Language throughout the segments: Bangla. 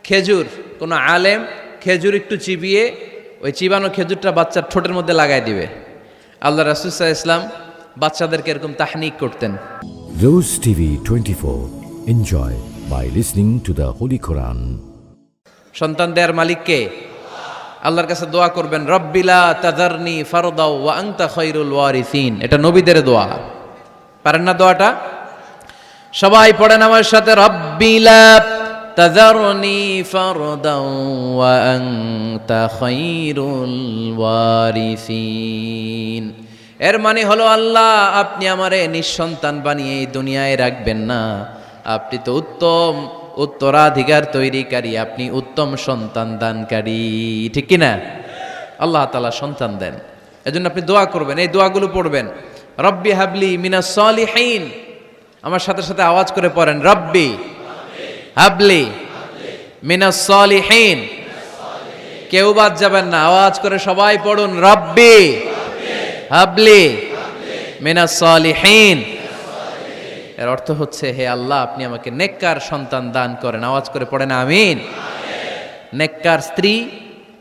খেজুর, কোনো আলেম খেজুর একটু চিবিয়ে ওই চিবানো খেজুরটা বাচ্চার ঠোঁটের মধ্যে লাগাই দিবে। আল্লাহ রাসূল সাল্লাল্লাহু আলাইহি ওয়াসাল্লাম বাচ্চাদেরকে এরকম তাহনিক করতেন। Rose TV 24. Enjoy by listening to the Holy Quran. সন্তান দেয়ার মালিক কে? আল্লাহর কাছে দোয়া করবেন, রব্বিলা তাযারনি ফারদাও ওয়া আনতা খায়রুল ওয়ারিসিন। এটা নবীদের দোয়া, পারেন না দোয়াটা? সবাই পড়েন আমার সাথে, রব্বিলা তাযারনি ফারদাও ওয়া আনতা খায়রুল ওয়ারিসিন। এর মানে হলো, আল্লাহ আপনি আমারে নিঃসন্তান বানিয়ে এই দুনিয়ায় রাখবেন না, আপনি তো উত্তম উত্তরাধিকার তৈরিকারী, আপনি উত্তম সন্তান দানকারী, ঠিক কিনা? আল্লাহ তাআলা সন্তান দেন, এজন্য আপনি দোয়া করবেন, এই দোয়াগুলো পড়বেন। রব্বি হাবলি মিনাস সালিহিন, আমার সাথে সাথে আওয়াজ করে পড়েন, রব্বি হাবলি মিনাস সালিহিন। কেউ বাদ যাবেন না, আওয়াজ করে সবাই পড়ুন, রব্বি হাবলি মিনাস সালিহিন। এর অর্থ হচ্ছে, হে আল্লাহ আপনি আমাকে নেককার সন্তান দান করেন। আওয়াজ করে পড়েন আমিন। নেককার স্ত্রী,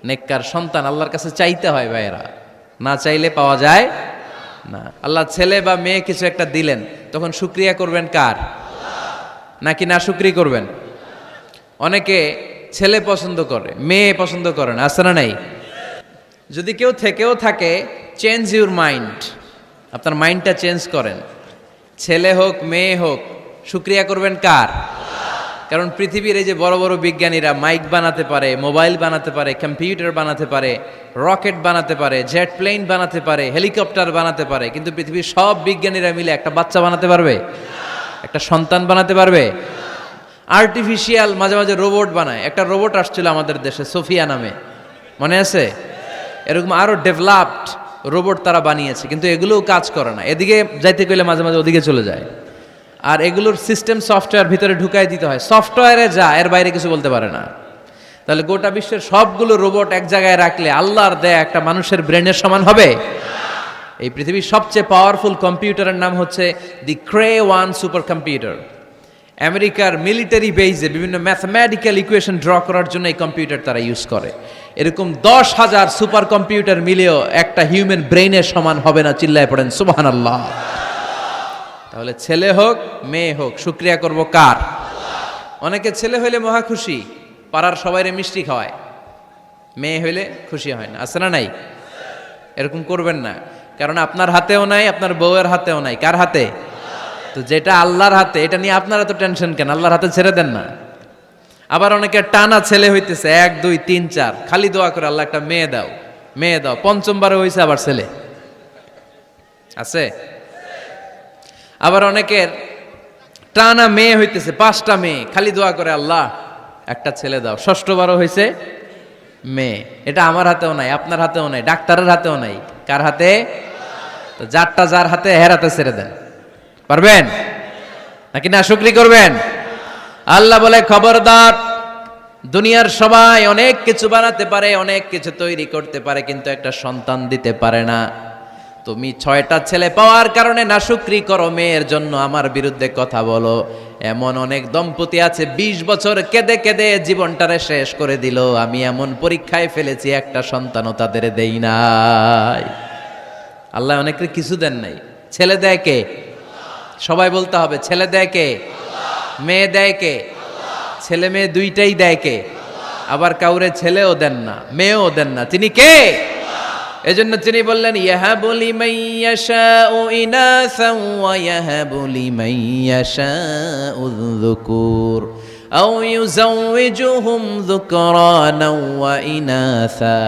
নেককার সন্তান আল্লাহর কাছে চাইতে হয় ভাইয়েরা, না চাইলে পাওয়া যায় না। আল্লাহ ছেলে বা মেয়ে কিছু একটা দিলেন, তখন শুকরিয়া করবেন কার? নাকি না শুকরি করবেন? অনেকে ছেলে পছন্দ করে, মেয়ে পছন্দ করে না, আছে না নাই? যদি কেউ থেকেও থাকে, চেঞ্জ ইউর মাইন্ড, আপনার মাইন্ডটা চেঞ্জ করেন। ছেলে হোক মেয়ে হোক, শুকরিয়া করবেন কার? কারণ পৃথিবীর এই যে বড় বড় বিজ্ঞানীরা মাইক বানাতে পারে, মোবাইল বানাতে পারে, কম্পিউটার বানাতে পারে, রকেট বানাতে পারে, জেট প্লেন বানাতে পারে, হেলিকপ্টার বানাতে পারে, কিন্তু পৃথিবীর সব বিজ্ঞানীরা মিলে একটা বাচ্চা বানাতে পারবে? একটা সন্তান বানাতে পারবে? আর্টিফিশিয়াল মাঝে মাঝে রোবট বানায়। একটা রোবট আসছিল আমাদের দেশে, সোফিয়া নামে, মনে আছে? এরকম আরো ডেভেলপড রোবট তারা বানিয়েছে, কিন্তু এগুলোও কাজ করে না। এদিকে যাইতে গেলে মাঝে মাঝে ওদিকে চলে যায়। আর এগুলোর সিস্টেম সফটওয়্যার ভিতরে ঢুকাই দিতে হয়, সফটওয়্যারে যা, এর বাইরে কিছু বলতে পারে না। তাহলে গোটা বিশ্বের সবগুলো রোবট এক জায়গায় রাখলে আল্লাহর দেয়া একটা মানুষের ব্রেনের সমান হবে? এই পৃথিবীর সবচেয়ে পাওয়ারফুল কম্পিউটারের নাম হচ্ছে দি ক্রে-1 সুপার কম্পিউটার। আমেরিকার মিলিটারি বেইজে বিভিন্ন ম্যাথমেটিক্যাল ইকুয়েশন ড্র করার জন্য এই কম্পিউটার তারা ইউজ করে। এরকম 10,000 সুপার কম্পিউটার মিলেও একটা হিউম্যান ব্রেইনের সমান হবে না। চিল্লায় পড়েন সুবহানাল্লাহ। তাহলে ছেলে হোক মেয়ে হোক, শুকরিয়া করব কার? অনেকে ছেলে হইলে মহা খুশি, পাড়ার সবাইরে মিষ্টি খাওয়ায়, মেয়ে হইলে খুশি হয় না, আছে না নাই? এরকম করবেন না, কারণ আপনার হাতেও নাই, আপনার বউয়ের হাতেও নাই। কার হাতে? তো যেটা আল্লাহর হাতে, এটা নিয়ে আপনারা তো টেনশন কেন? আল্লাহর হাতে ছেড়ে দেন না। আবার অনেকে টানা ছেলে হইতেছে, 1 2 3 4, খালি দোয়া করে, আল্লাহ একটা মেয়ে দাও, মেয়ে দাও। পঞ্চমবারে হয়েছে আবার ছেলে, আছে? আবার অনেকের টানা মেয়ে হইতেছে, 5টা মেয়ে, খালি দোয়া করে, আল্লাহ একটা ছেলে দাও। ষষ্ঠবারও হয়েছে মেয়ে। এটা আমার হাতেও নাই, আপনার হাতেও নাই, ডাক্তারের হাতেও নাই। কার হাতে? তো যারটা যার হাতে, হের হাতে ছেড়ে দেন। পারবেন নাকি না শুকরি করবেন? আল্লাহ বলে, খবরদার, দুনিয়ার সবাই অনেক কিছু বানাতে পারে, অনেক কিছু তৈরি করতে পারে, কিন্তু একটা সন্তান দিতে পারে না। তুমি 6টা ছেলে পাওয়ার কারণে না শুকরি করো, মেয়ের জন্য আমার বিরুদ্ধে কথা বলো। এমন অনেক দম্পতি আছে 20 বছর কেঁদে কেঁদে জীবনটারে শেষ করে দিল। আমি এমন পরীক্ষায় ফেলেছি, একটা সন্তানও তাদের দেই নাই। আল্লাহ অনেকের কিছু দেন নাই। ছেলে দেয় কে? সবাই বলতে হবে, ছেলে দেয় কে? মেয়ে দেয় কে? ছেলে মেয়ে দুইটাই দেয় কে? আবার কাউরে ছেলেও দেন না, মেয়েও দেন না, তিনি কে? এজন্য তিনি বললেন, ইয়াহাবু লিমান ইয়াশাউ ইনাসান ওয়া ইয়াহাবু লিমান ইয়াশাউ যুকুর আও ইউযাওয়িজুহুম যুকরানা ওয়া ইনাসা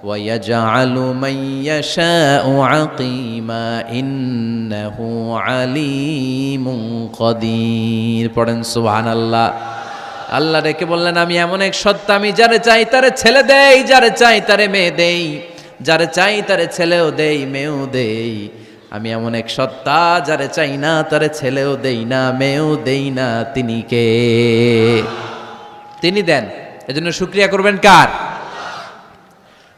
ওয়া ইয়াজআলু মান ইয়াশাউ আকিমা ইন্নাহু আলিমুন কাদির। পড়েন সুবহানাল্লাহ। আল্লাহ ডেকে বললেন, আমি এমন এক সত্তা, আমি যারে চাই তারে ছেলে দেই, যারে চাই তারে মেয়ে দেই, যারে চাই তারে ছেলেও দেই, মেয়েও দেই। আমি এমন এক সত্তা, যারে চাই না তারে ছেলেও দেই না, মেয়েও দেই না। তিনি কে? তিনি দেন। এজন্য শুকরিয়া করবেন কার?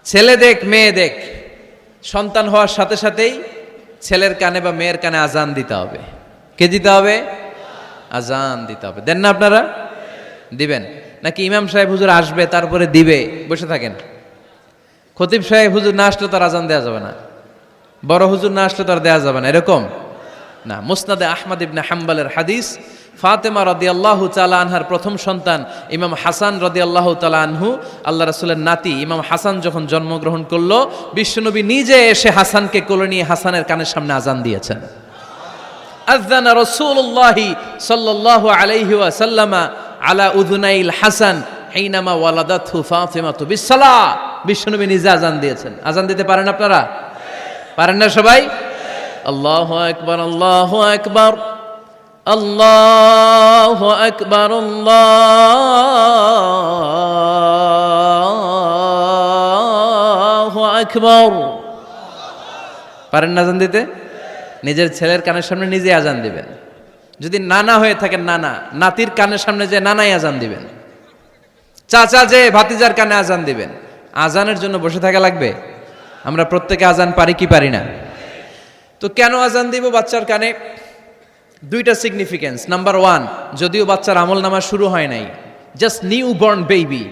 ছেলে দেখ মেয়ে দেখ, সন্তান হওয়ার সাথে সাথেই ছেলের কানে বা মেয়ের কানে আজান দিতে হবে। কে দিতে হবে? আজান দিতে হবে। দেন না আপনারা? দিবেন। নাকি ইমাম সাহেব হুজুর আসবে তারপরে দিবে, বসে থাকেন? খতিব সাহেব হুজুর না আসলে তার আজান দেওয়া যাবে না, বড় হুজুর না আসলে তার দেওয়া যাবে না, এরকম না। মুসনাদে আহমদ ইবনে হাম্বলের হাদিস, ফাতেমা রাদিয়াল্লাহু তাআলা আনহার প্রথম সন্তান ইমাম হাসান রাদিয়াল্লাহু তাআলা আনহু, আল্লাহ রাসূলের নাতি ইমাম হাসান যখন জন্মগ্রহণ করলো, বিশ্বনবী নিজে এসে হাসানকে কোলে নিয়ে হাসানের কানের সামনে আজান দিয়েছেন। আযানা রাসূলুল্লাহি সাল্লাল্লাহু আলাইহি ওয়াসাল্লাম আলা উযুনাইল হাসান হিনামা ওয়ালাদাতহু ফাতিমাতু বিসসালাহ। বিশ্বনবী নিজে আজান দিয়েছেন। আজান দিতে পারেন আপনারা? পারেন না সবাই? আল্লাহু আকবার, আল্লাহু আকবার, আল্লাহু আকবার, আল্লাহু আকবার। পারেন না আজান দিতে? নিজের ছেলের কানের সামনে নিজে আজান দিবেন। যদি নানা হয়ে থাকেন, নানা নাতির কানের সামনে যে নানাই আজান দিবেন, চাচা যে ভাতিজার কানে আজান দিবেন। আজানের জন্য বসে থাকা লাগবে? আমরা প্রত্যেকে আজান পারি কি পারি না? তো কেন আজান দিব বাচ্চার কানে? দুইটা সিগনিফিকেন্স। নাম্বার ওয়ান, যদিও বাচ্চার আমল নামা শুরু হয় নাই, জাস্ট নিউ বর্ন বেবি,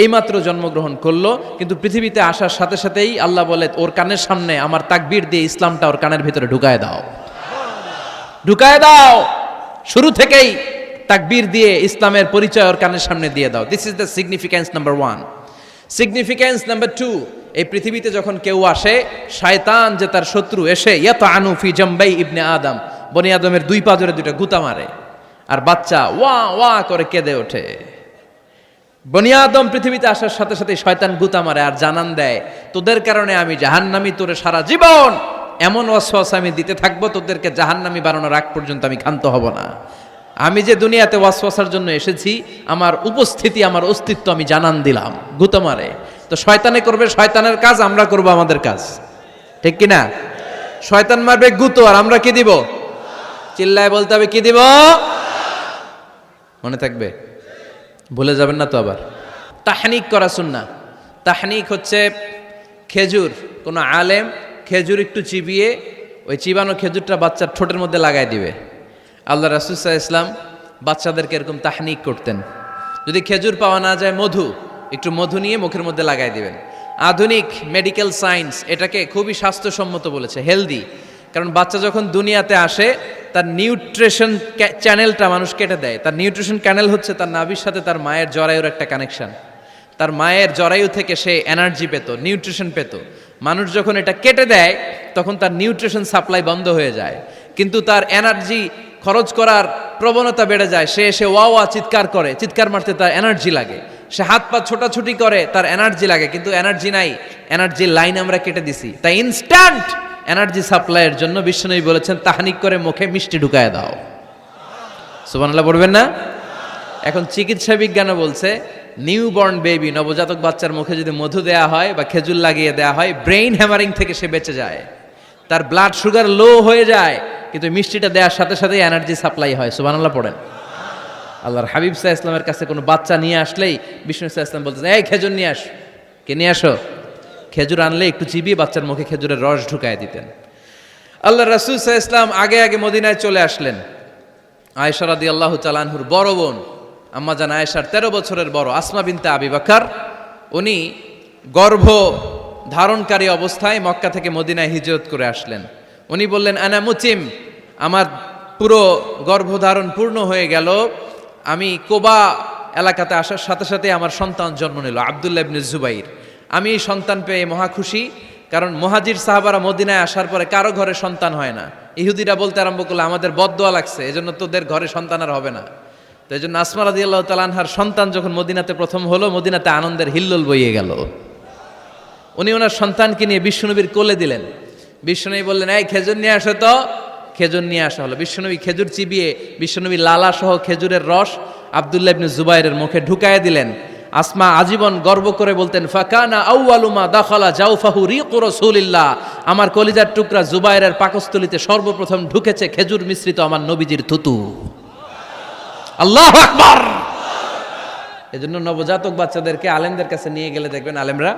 এইমাত্র জন্মগ্রহণ করলো, কিন্তু পৃথিবীতে আসার সাথে সাথেই আল্লাহ বলে ওর কানের সামনে আমার তাকবীর দিয়ে ইসলামটা ওর কানের ভিতরে ঢুকায় দাও, ঢুকায় দাও। শুরু থেকেই তাকবীর দিয়ে ইসলামের পরিচয় ওর কানের সামনে দিয়ে দাও। This is the significance number one. Significance number two, এই পৃথিবীতে যখন কেউ আসে, শয়তান যে তার শত্রু, এসে ইয়াতানু ফি জামবাই ইবনে আদম, বনি আদমের দুই পা জোরে দুইটা গুতা মারে, আর বাচ্চা ওয়া ওয়া করে কেঁদে ওঠে। বনি আদম পৃথিবীতে আসার সাথে সাথে শয়তান গুতা মারে আর জানান দেয়, তোদের কারণে আমি জাহান্নামী, তোরে সারা জীবন এমন ওয়াসওয়াসা আমি দিতে থাকবো, তোদেরকে জাহান্নামী বানানোর আগ পর্যন্ত আমি ক্ষান্ত হব না। আমি যে দুনিয়াতে ওয়াসওয়াসার জন্য এসেছি, আমার উপস্থিতি, আমার অস্তিত্ব আমি জানান দিলাম। গুতা মারে। তো শয়তানে করবে শয়তানের কাজ, আমরা করব আমাদের কাজ, ঠিক কি না? শয়তান মারবে গুতো, আর আমরা কি দিব? চিল্লায় বলতে হবে কি দিব? মনে থাকবে, ভুলে যাবেন না তো আবার। তাহনিক করা সুন্নাহ। তাহনিক হচ্ছে খেজুর, কোনো আলেম খেজুর একটু চিবিয়ে ওই চিবানো খেজুরটা বাচ্চার ঠোঁটের মধ্যে লাগাই দিবে। আল্লাহ রাসূল সাল্লাল্লাহু আলাইহি ওয়াসাল্লাম বাচ্চাদেরকে এরকম তাহনিক করতেন। যদি খেজুর পাওয়া না যায়, মধু, একটু মধু নিয়ে মুখের মধ্যে লাগাই দিবেন। আধুনিক মেডিকেল সায়েন্স এটাকে খুবই স্বাস্থ্যসম্মত বলেছে, হেলদি। কারণ বাচ্চা যখন দুনিয়াতে আসে, তার নিউট্রিশন চ্যানেলটা মানুষ কেটে দেয়। তার নিউট্রিশন চ্যানেল হচ্ছে তার নাভির সাথে তার মায়ের জরায়ুর একটা কানেকশন। তার মায়ের জরায়ু থেকে সে এনার্জি পেত, নিউট্রিশন পেত। মানুষ যখন এটা কেটে দেয়, তখন তার নিউট্রিশন সাপ্লাই বন্ধ হয়ে যায়, কিন্তু তার এনার্জি খরচ করার প্রবণতা বেড়ে যায়। সে এসে ওয়া ওয়া চিৎকার করে, চিৎকার মারতে তার এনার্জি লাগে। সে হাত পা ছোটাছুটি করে, তার এনার্জি লাগে, কিন্তু এনার্জি নাই, এনার্জির লাইন আমরা কেটে দিছি। তাই ইনস্ট্যান্ট এনার্জি সাপ্লাইয়ের জন্য বিশ্বনবী বলেছেন, তাহনিক করে মুখে মিষ্টি ঢুকায় দাও। সুবহানাল্লাহ পড়বেন না? এখন চিকিৎসা বিজ্ঞানও বলছে, নিউবর্ন বেবি, নবজাতক বাচ্চার মুখে যদি মধু দেয়া হয় বা খেজুর লাগিয়ে দেয়া হয়, ব্রেইন হ্যামারিং থেকে সে বেঁচে যায়। তার ব্লাড সুগার লো হয়ে যায়, কিন্তু মিষ্টিটা দেওয়ার সাথে সাথেই এনার্জি সাপ্লাই হয়। সুবহানাল্লাহ পড়েন। আল্লাহর হাবিব সাল্লাল্লাহু আলাইহি ওয়াসাল্লামের কাছে কোনো বাচ্চা নিয়ে আসলেই বিষ্ণু সাল্লাল্লাহু আলাইহি ওয়াসাল্লাম বলতেন, এই খেজুর নিয়ে আস। কে নিয়ে আসো? খেজুর আনলে একটু চিবিয়ে বাচ্চার মুখে খেজুরের রস ঢুকায় দিতেন। আল্লাহ রাসূল সাল্লাল্লাহু আলাইহি ওয়াসাল্লাম আগে আগে মদিনায় চলে আসলেন। আয়েশা রাদিয়াল্লাহু তাআলা আনহুর বড় বোন, আম্মা জান আয়েশার 13 বছরের বড়, আসমা বিনতে আবি বকর, উনি গর্ভ ধারণকারী অবস্থায় মক্কা থেকে মদিনায় হিজরত করে আসলেন। উনি বললেন, আনা মুতিম, আমার পুরো গর্ভধারণ পূর্ণ হয়ে গেল, আমি কোবা এলাকাতে আসার সাথে সাথে আমার সন্তান জন্ম নিল, আব্দুল্লাহ ইবনে জুবাইর। আমি সন্তান পেয়ে মহা খুশি, কারণ মুহাজির সাহাবারা মদিনায় আসার পরে কারো ঘরে সন্তান হয় না। ইহুদিরা বলতে আরম্ভ করলো, আমাদের বদদোয়া লাগছে, এজন্য তোদের ঘরে সন্তান আর হবে না। তো এই জন্য আসমা রাদিয়াল্লাহু তাআলা আনহার সন্তান যখন মদিনাতে প্রথম হলো, মদিনাতে আনন্দের হিল্লোল বইয়ে গেল। উনি ওনার সন্তানকে নিয়ে বিশ্বনবীর কোলে দিলেন। বিশ্বনবী বললেন, এই খেজুর নিয়ে আসো তো। খেজুর নিয়ে আসা হলো। বিশ্বনবী খেজুর চিবিয়ে বিশ্বনবী লালা সহ খেজুরের রস আব্দুল্লাহ ইবনে জুবাইরের মুখে ঢুকায় দিলেন। আসমা আজীবন গর্ব করে বলতেন, ফাকানা আউয়ালু মা দাখালা জাওফাহু রিকু রাসূলিল্লাহ, আমার কলিজার টুকরা জুবাইরের পাকস্থলীতে সর্বপ্রথম ঢুকেছে খেজুর মিশ্রিত আমার নবীজির থুতু। আল্লাহু আকবার। এজন্য নবজাতক বাচ্চাদেরকে আলেমদের কাছে নিয়ে গেলে দেখবেন আলেমরা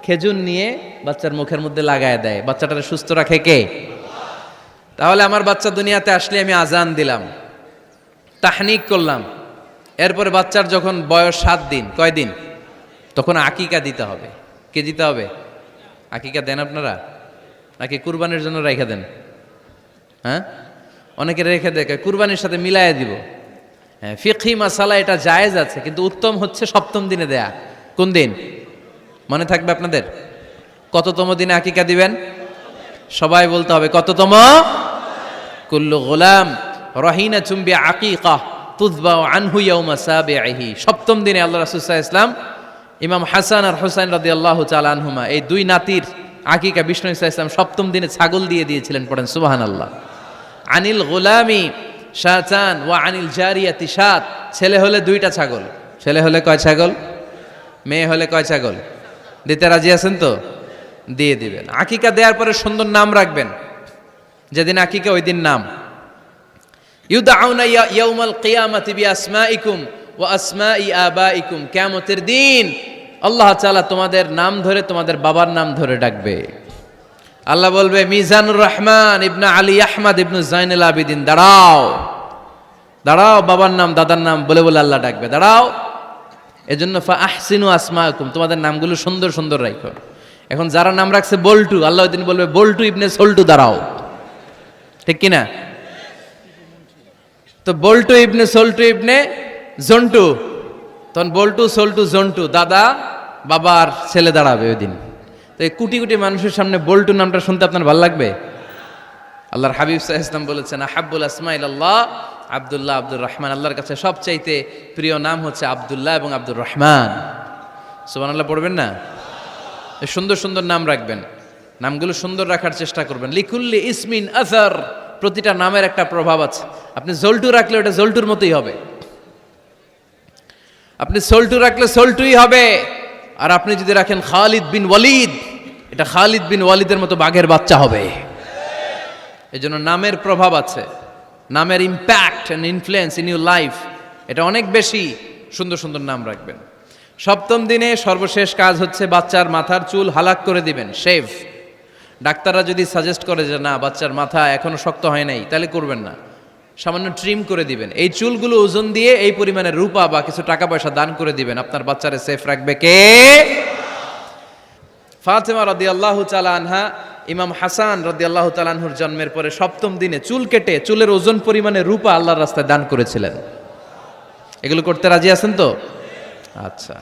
খেজুর নিয়ে বাচ্চার মুখের মধ্যে লাগায় দেয়। বাচ্চাটাকে সুস্থ রাখে কে? তাহলে আমার বাচ্চা দুনিয়াতে আসলে আমি আজান দিলাম, তাহনিক করলাম, এরপরে বাচ্চার যখন বয়স 7 দিন, কয় দিন, তখন আকিকা দিতে হবে। কে দিতে হবে? আকিকা দেন আপনারা নাকি কুরবানির জন্য রেখে দেন? হ্যাঁ, অনেকে রেখে দেখে কুরবানির সাথে মিলাইয়া দিব। হ্যাঁ, ফিকহি মাসালা এটা জায়েজ আছে, কিন্তু উত্তম হচ্ছে 7ম দিনে দেয়া। কোন দিন মনে থাকবে আপনাদের? কততম দিনে আকিকা দিবেন? সবাই বলতে হবে কততম? কুল্লু গোলাম রহিনা চুম্বি আকিকা তুযবাউ আনহু ইয়াউমা সাবিহি। 7ম দিনে আল্লাহ রাসূল সাল্লাল্লাহু আলাইহি ওয়াসাল্লাম ইমাম হাসান আর হুসাইন রাদিয়াল্লাহু তাআলা আনহুমা, এই দুই নাতির আকিকা বিষ্ণু সাল্লাল্লাহু আলাইহি ওয়াসাল্লাম 7ম দিনে ছাগল দিয়ে দিয়েছিলেন। পড়েন সুবহানাল্লাহ। আনিল গোলামি শাতান ওয়া আনিল জারিয়াতি শাত। ছেলে হলে 2টা ছাগল। ছেলে হলে কয় ছাগল? মেয়ে হলে কয় ছাগল? দিতে রাজি আছেন তো? দিয়ে দিবেন। আকিকা দেওয়ার পরে সুন্দর নাম রাখবেন। যেদিন আকিকা ওই দিন নাম। ইউদাউনা ইয়াউমাল কিয়ামাতি বিআসমাইকুম ওয়া আসমাই আবাইকুম। কিয়ামতের দিন আল্লাহ তাআলা তোমাদের নাম ধরে, তোমাদের বাবার নাম ধরে ডাকবে। আল্লাহ বলবে, মিজানুর রহমান ইবনে আলী আহমদ ইবনে জাইনুল আবিদিন, দাঁড়াও দাঁড়াও, বাবার নাম দাদার নাম বলে বলে আল্লাহ ডাকবে, দাঁড়াও। এজন্য ফা আহসিনু আসমাকুম, তোমাদের নামগুলো সুন্দর সুন্দর রাখো। এখন যারা নাম রাখছে বল্টু, আল্লাহ ওই দিন বলবে, বল্টু ইবনে সল্টু, দাঁড়াও। ঠিক কিনা? তো বল্টু ইবনে সল্টু ইবনে জন্টু, তখন বল্টু সল্টু জন্টু, দাদা বাবার ছেলে দাঁড়াবে ওই দিন। তো এই কোটি কোটি মানুষের সামনে বল্টু নামটা শুনতে আপনার ভালো লাগবে? আল্লাহর হাবিব সাল্লাল্লাহু আলাইহি ওয়াসাল্লাম বলেছেন, আহাব্বুল আসমাইল আল্লাহ আব্দুল্লাহ আব্দুর রহমান। আল্লাহর কাছে সবচাইতে প্রিয় নাম হচ্ছে আব্দুল্লাহ এবং আব্দুর রহমান। সুবহানাল্লাহ পড়বেন না? সুন্দর সুন্দর নাম রাখবেন, নামগুলো সুন্দর রাখার চেষ্টা করবেন। লিকুল্লি ইসমিন আসার, প্রতিটা নামের একটা প্রভাব আছে। আপনি জল্টু রাখলে ওটা জল্টুর মতোই হবে, আপনি সল্টু রাখলে সল্টুই হবে। আর আপনি যদি রাখেন খালিদ বিন ওয়ালিদ, এটা খালিদ বিন ওয়ালিদের মতো বাঘের বাচ্চা হবে। এই জন্য নামের প্রভাব আছে, নামের impact and influence in your life এটা অনেক বেশি। সুন্দর সুন্দর নাম রাখবেন। 7ম দিনে সর্বশেষ কাজ হচ্ছে বাচ্চার মাথার চুল হালাক করে দিবেন, শেভ। ডাক্তাররা যদি সাজেস্ট করে যে না বাচ্চার মাথা এখনো শক্ত হয় নাই, তাহলে করবেন না, সামান্য ট্রিম করে দিবেন। এই চুলগুলো ওজন দিয়ে এই পরিমাণে রূপা বা কিছু টাকা পয়সা দান করে দিবেন। আপনার বাচ্চারে সেফ রাখবে কে? ফাতেমা রাদিয়াল্লাহু তাআলা আনহা ইমাম হাসান রাদিয়াল্লাহু তাআলা আনহুর জন্মের পরে 7ম দিনে চুল কেটে চুলের ওজন পরিমাণে রূপা আল্লাহর রাস্তায় দান করেছিলেন। এগুলো করতে রাজি আছেন তো? আচ্ছা।